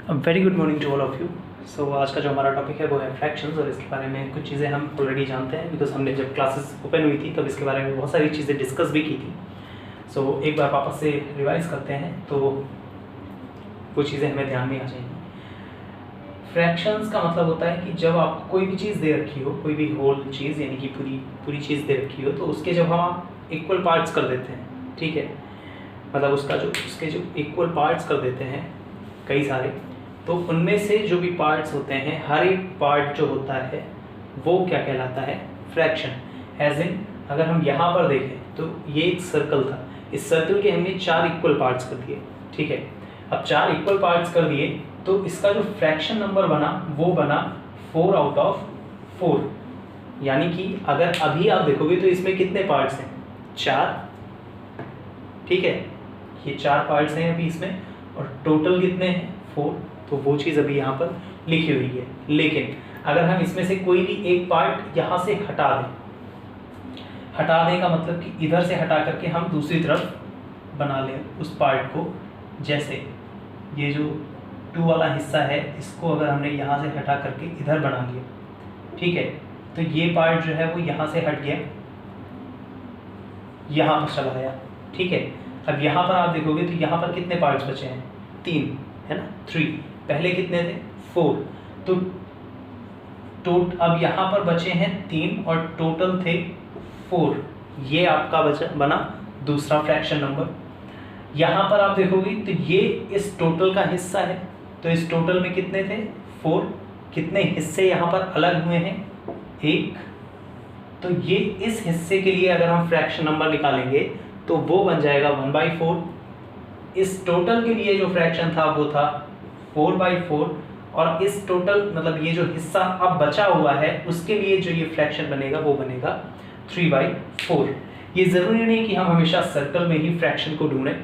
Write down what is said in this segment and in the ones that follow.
Very good morning to all of you. So आज का जो हमारा टॉपिक है वो है फ्रैक्शंस, और इसके बारे में कुछ चीज़ें हम ऑलरेडी जानते हैं बिकॉज हमने जब क्लासेस ओपन हुई थी तब इसके बारे में बहुत सारी चीज़ें डिस्कस भी की थी। सो एक बार वापस से रिवाइज करते हैं तो वो चीज़ें हमें ध्यान में आ जाएंगी। फ्रैक्शंस का मतलब होता है कि जब आपको कोई भी चीज़ दे रखी हो, कोई भी होल चीज़ यानी कि पूरी चीज़ दे रखी हो, तो उसके जब हम इक्वल पार्ट्स कर देते हैं, ठीक है, मतलब उसके जो इक्वल पार्ट्स कर देते हैं कई सारे, तो उनमें से जो भी पार्ट्स होते हैं, हर एक पार्ट जो होता है वो क्या कहलाता है, फ्रैक्शन। एज इन अगर हम यहाँ पर देखें तो ये एक सर्कल था, इस सर्कल के हमने 4 इक्वल पार्ट्स कर दिए, ठीक है। अब 4 इक्वल पार्ट्स कर दिए तो इसका जो फ्रैक्शन नंबर बना वो बना 4 आउट ऑफ 4। यानी कि अगर अभी आप देखोगे तो इसमें कितने पार्ट्स हैं, 4, ठीक है, ये 4 पार्ट्स हैं अभी इसमें, और टोटल कितने हैं, 4। तो वो चीज़ अभी यहाँ पर लिखी हुई है। लेकिन अगर हम इसमें से कोई भी एक पार्ट यहाँ से हटा दें का मतलब कि इधर से हटा करके हम दूसरी तरफ बना लें उस पार्ट को, जैसे ये जो 2 वाला हिस्सा है इसको अगर हमने यहाँ से हटा करके इधर बना लिया, ठीक है, तो ये पार्ट जो है वो यहाँ से हट गया, यहाँ पर चला गया, ठीक है। अब यहाँ पर आप देखोगे तो यहाँ पर कितने पार्ट्स बचे हैं, 3 है ना, 3। पहले कितने थे, 4। तो अब यहाँ पर बचे हैं 3 और टोटल थे 4। ये आपका बना दूसरा फ्रैक्शन नंबर। यहाँ पर आप देखोगे तो ये इस टोटल का हिस्सा है, तो इस टोटल में कितने थे, 4। कितने हिस्से यहाँ पर अलग हुए हैं, 1। तो ये इस हिस्से के लिए अगर हम फ्रैक्शन नंबर निकालेंगे तो वो बन जाएगा 1/4। इस टोटल के लिए जो फ्रैक्शन था वो था 4/4, और इस टोटल मतलब ये जो हिस्सा अब बचा हुआ है उसके लिए जो ये फ्रैक्शन बनेगा वो बनेगा 3/4। ये ज़रूरी नहीं कि हम हमेशा सर्कल में ही फ्रैक्शन को ढूंढें,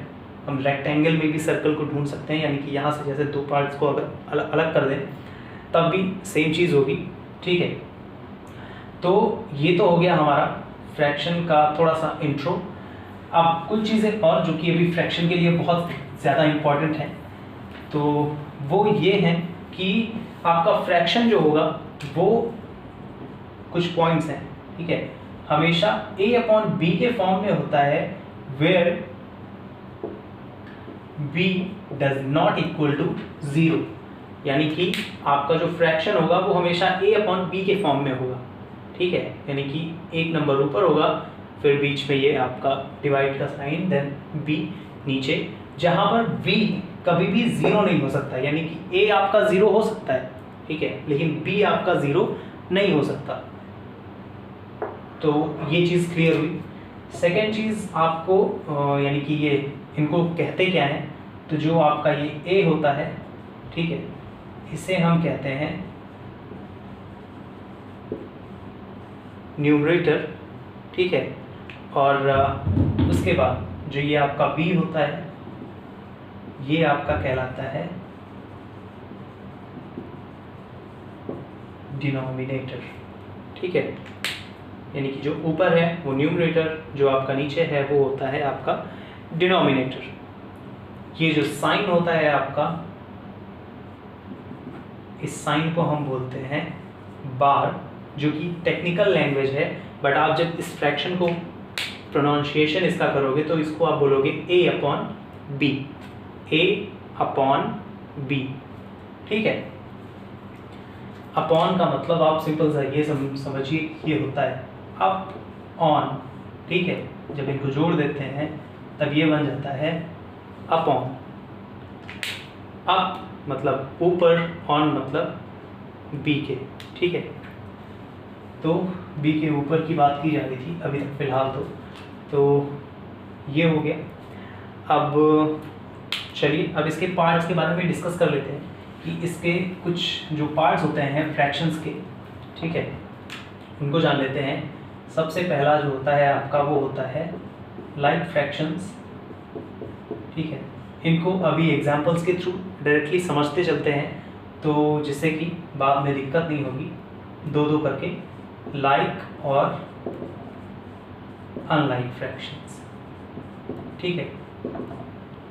हम रेक्टेंगल में भी सर्कल को ढूंढ सकते हैं। यानी कि यहाँ से जैसे 2 पार्ट्स को अगर अलग कर दें तब भी सेम चीज़ होगी, ठीक है। तो ये तो हो गया हमारा फ्रैक्शन का थोड़ा सा इंट्रो। अब कुछ चीज़ें और जो कि अभी फ्रैक्शन के लिए बहुत ज़्यादा इम्पॉर्टेंट हैं, तो वो ये हैं कि आपका फ्रैक्शन जो होगा वो कुछ पॉइंट्स हैं, ठीक है, हमेशा a/b के फॉर्म में होता है, where b does not equal to 0। यानी कि आपका जो फ्रैक्शन होगा वो हमेशा a/b के फॉर्म में होगा, ठीक है। यानी कि एक नंबर ऊपर होगा, फिर बीच में ये आपका डिवाइड का साइन, देन b नीचे, जहाँ पर b कभी भी 0 नहीं हो सकता। यानी कि a आपका 0 हो सकता है, ठीक है, लेकिन b आपका 0 नहीं हो सकता। तो ये चीज़ क्लियर हुई। सेकेंड चीज़ आपको यानी कि ये इनको कहते क्या हैं, तो जो आपका ये a होता है, ठीक है, इसे हम कहते हैं न्यूमरेटर, ठीक है, और उसके बाद जो ये आपका b होता है ये आपका कहलाता है डिनोमिनेटर, ठीक है। यानी कि जो ऊपर है वो न्यूमरेटर, जो आपका नीचे है वो होता है आपका डिनोमिनेटर। ये जो साइन होता है आपका, इस साइन को हम बोलते हैं बार, जो कि टेक्निकल लैंग्वेज है, बट आप जब इस फ्रैक्शन को प्रोनाउंसिएशन इसका करोगे तो इसको आप बोलोगे a/b, a/b, ठीक है। अपॉन का मतलब आप सिंपल सा ये समझिए, ये होता है अप ऑन, ठीक है। जब इनको जोड़ देते हैं तब ये बन जाता है अपॉन। अप मतलब ऊपर, ऑन मतलब बी के, ठीक है। तो बी के ऊपर की बात की जा रही थी अभी तक फिलहाल तो ये हो गया। अब चलिए अब इसके पार्ट्स के बारे में डिस्कस कर लेते हैं कि इसके कुछ जो पार्ट्स होते हैं फ्रैक्शंस के, ठीक है, उनको जान लेते हैं। सबसे पहला जो होता है आपका वो होता है लाइक फ्रैक्शंस, ठीक है। इनको अभी एग्जांपल्स के थ्रू डायरेक्टली समझते चलते हैं, तो जिससे कि बाद में दिक्कत नहीं होगी, 2-2 करके, लाइक और अनलाइक फ्रैक्शंस, ठीक है।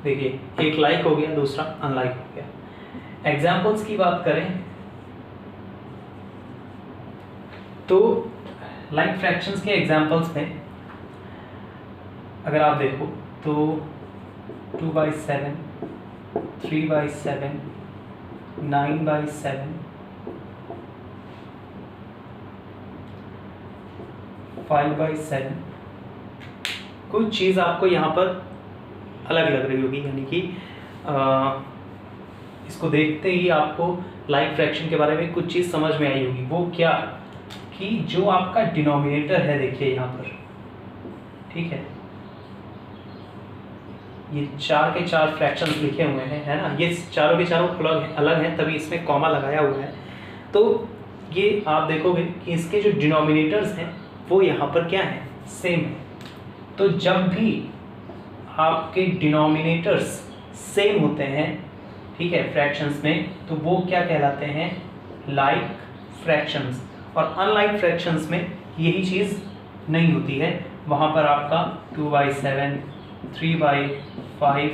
देखिए एक लाइक हो गया, दूसरा अनलाइक हो गया। एग्जाम्पल्स की बात करें तो लाइक फ्रैक्शंस के एग्जाम्पल्स में अगर आप देखो तो 2/7, 3/7, 9/7, 5/7, कुछ चीज़ आपको यहाँ पर अलग लग रही होगी, यानी कि इसको देखते ही आपको लाइक फ्रैक्शन के बारे में कुछ चीज़ समझ में आई होगी। वो क्या कि जो आपका डिनोमिनेटर है, देखिए यहाँ पर, ठीक है, ये 4 के 4 फ्रैक्शंस लिखे हुए हैं, है ना, ये चारों के चारों अलग हैं, तभी इसमें कॉमा लगाया हुआ है। तो ये आप देखोगे कि इसके जो डिनोमिनेटर्स हैं वो यहाँ पर क्या है, सेम है। तो जब भी आपके डिनोमिनेटर्स सेम होते हैं, ठीक है, फ्रैक्शंस में, तो वो क्या कहलाते हैं, लाइक फ्रैक्शंस। और अनलाइक फ्रैक्शंस में यही चीज़ नहीं होती है, वहाँ पर आपका 2/7, 3/5,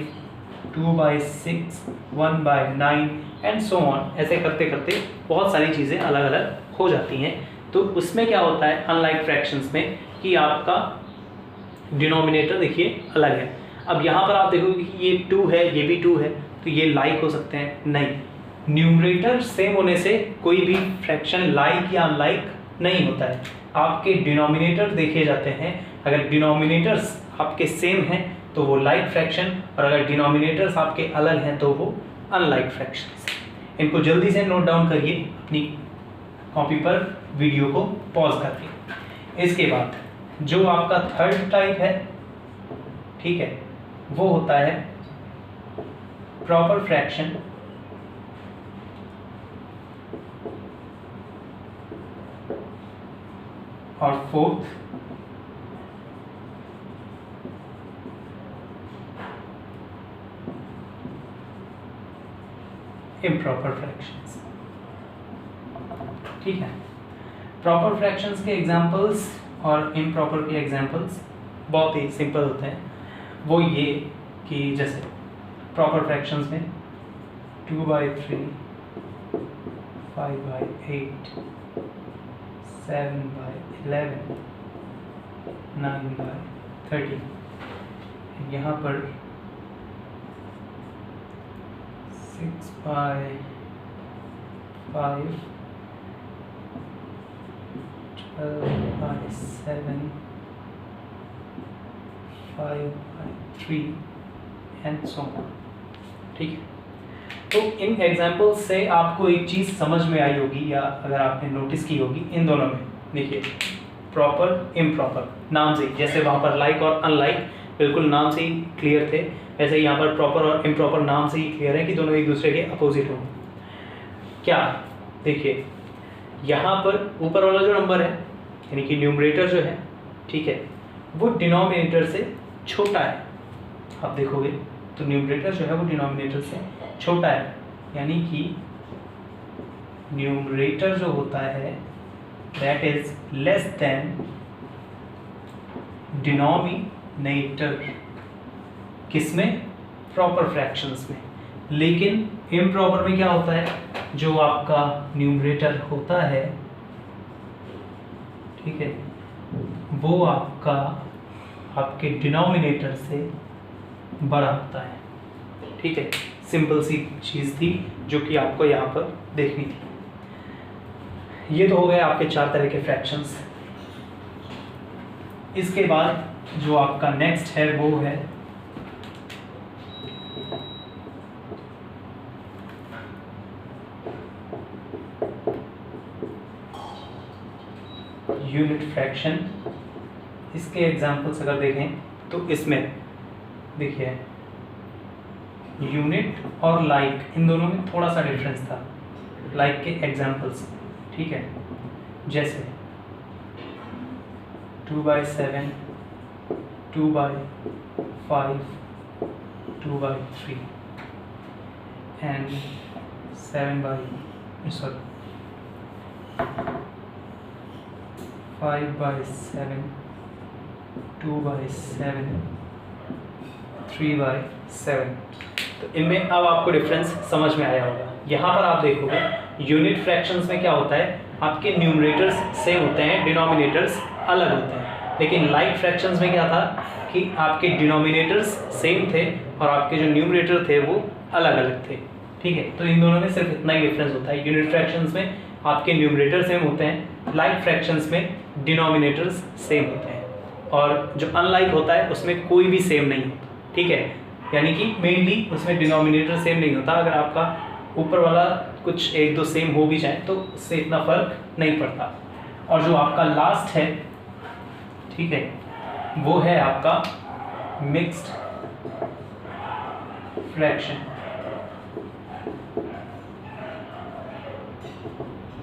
2/6, 1/9 एंड सो ऑन, ऐसे करते करते बहुत सारी चीज़ें अलग अलग हो जाती हैं। तो उसमें क्या होता है अनलाइक फ्रैक्शंस में कि आपका डिनोमिनेटर देखिए अलग है। अब यहाँ पर आप देखोगे कि ये 2 है, ये भी 2 है, तो ये लाइक हो सकते हैं, नहीं, न्यूमरेटर सेम होने से कोई भी फ्रैक्शन लाइक या अनलाइक नहीं होता है। आपके डिनोमिनेटर देखे जाते हैं, अगर डिनोमिनेटर्स आपके सेम हैं तो वो लाइक फ्रैक्शन, और अगर डिनोमिनेटर्स आपके अलग हैं तो वो अनलाइक फ्रैक्शन। इनको जल्दी से नोट डाउन करिए अपनी कॉपी पर, वीडियो को पॉज करके। इसके बाद जो आपका थर्ड टाइप है, ठीक है, वो होता है प्रॉपर फ्रैक्शन। और फोर्थ इम्प्रॉपर फ्रैक्शंस, ठीक है। प्रॉपर फ्रैक्शंस के एग्जांपल्स और इम्प्रॉपर के एग्जांपल्स बहुत ही सिंपल होते हैं। वो ये कि जैसे प्रॉपर फ्रैक्शंस में 2/3, 5/8, 7/11, 9/13, यहाँ पर 6/5, 12/7, 5/3 एंड सो ऑन, ठीक है। तो इन एग्जाम्पल्स से आपको एक चीज़ समझ में आई होगी, या अगर आपने नोटिस की होगी, इन दोनों में देखिए प्रॉपर इम्प्रॉपर नाम से, जैसे वहाँ पर लाइक और अनलाइक बिल्कुल नाम से ही क्लियर थे, वैसे यहाँ पर प्रॉपर और इम्प्रॉपर नाम से ही क्लियर है कि दोनों एक दूसरे के अपोजिट होंगे। क्या, देखिए यहाँ पर ऊपर वाला जो नंबर है, यानी कि न्यूमरेटर जो है, ठीक है, वो डिनोमिनेटर से छोटा है। आप देखोगे तो न्यूमरेटर जो है वो डिनोमिनेटर से छोटा है, यानी कि न्यूमरेटर जो होता है that is less than denominator, किसमें, प्रॉपर फ्रैक्शंस में। लेकिन इम्प्रॉपर में क्या होता है, जो आपका न्यूमरेटर होता है, ठीक है, वो आपके डिनोमिनेटर से बड़ा होता है, ठीक है। सिंपल सी चीज़ थी जो कि आपको यहाँ पर देखनी थी। ये तो हो गए आपके 4 तरह के फ्रैक्शंस। इसके बाद जो आपका नेक्स्ट है वो है यूनिट फ्रैक्शन। इसके एग्जांपल्स अगर देखें तो इसमें देखिए यूनिट और लाइक, इन दोनों में थोड़ा सा डिफरेंस था लाइक के एग्जांपल्स, ठीक है, जैसे 2/7, 2/5, 2/3 and 5/7, 2/7, 3/7। तो इनमें अब आपको डिफरेंस समझ में आया होगा। यहाँ पर आप देखोगे यूनिट फ्रैक्शंस में क्या होता है, आपके न्यूमरेटर्स सेम होते हैं, डिनोमिनेटर्स अलग होते हैं। लेकिन लाइक फ्रैक्शंस में क्या था कि आपके डिनोमिनेटर्स सेम थे और आपके जो न्यूमरेटर थे वो अलग अलग थे। ठीक है, तो इन दोनों में सिर्फ इतना ही डिफरेंस होता है। यूनिट फ्रैक्शंस में आपके न्यूमरेटर सेम होते हैं, लाइक फ्रैक्शंस में डिनोमिनेटर्स सेम होते हैं, और जो अनलाइक होता है उसमें कोई भी सेम नहीं होता। ठीक है, यानी कि मेनली उसमें डिनोमिनेटर सेम नहीं होता। अगर आपका ऊपर वाला कुछ एक दो सेम हो भी जाए तो उससे इतना फर्क नहीं पड़ता। और जो आपका लास्ट है, ठीक है, वो है आपका मिक्स्ड फ्रैक्शन।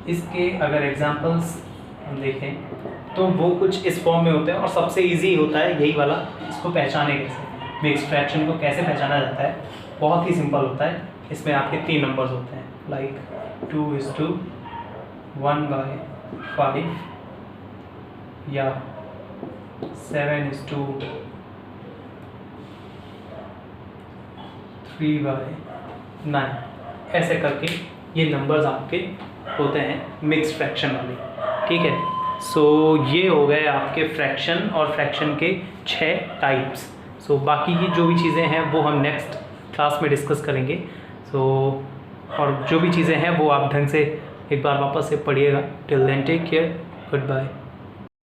इसके अगर एग्जांपल्स हम देखें तो वो कुछ इस फॉर्म में होते हैं, और सबसे इजी होता है यही वाला, इसको पहचाने कैसे, मिक्स्ड फ्रैक्शन को कैसे पहचाना जाता है। बहुत ही सिंपल होता है। इसमें आपके 3 नंबर्स होते हैं, लाइक 2:1/5 या 7:3/9, ऐसे करके ये नंबर्स आपके होते हैं मिक्स्ड फ्रैक्शन वाले। ठीक है, सो ये हो गए आपके फ्रैक्शन और फ्रैक्शन के 6 टाइप्स। सो बाकी की जो भी चीज़ें हैं वो हम नेक्स्ट क्लास में डिस्कस करेंगे। सो और जो भी चीज़ें हैं वो आप ढंग से एक बार वापस से पढ़िएगा। Till then take care, good bye.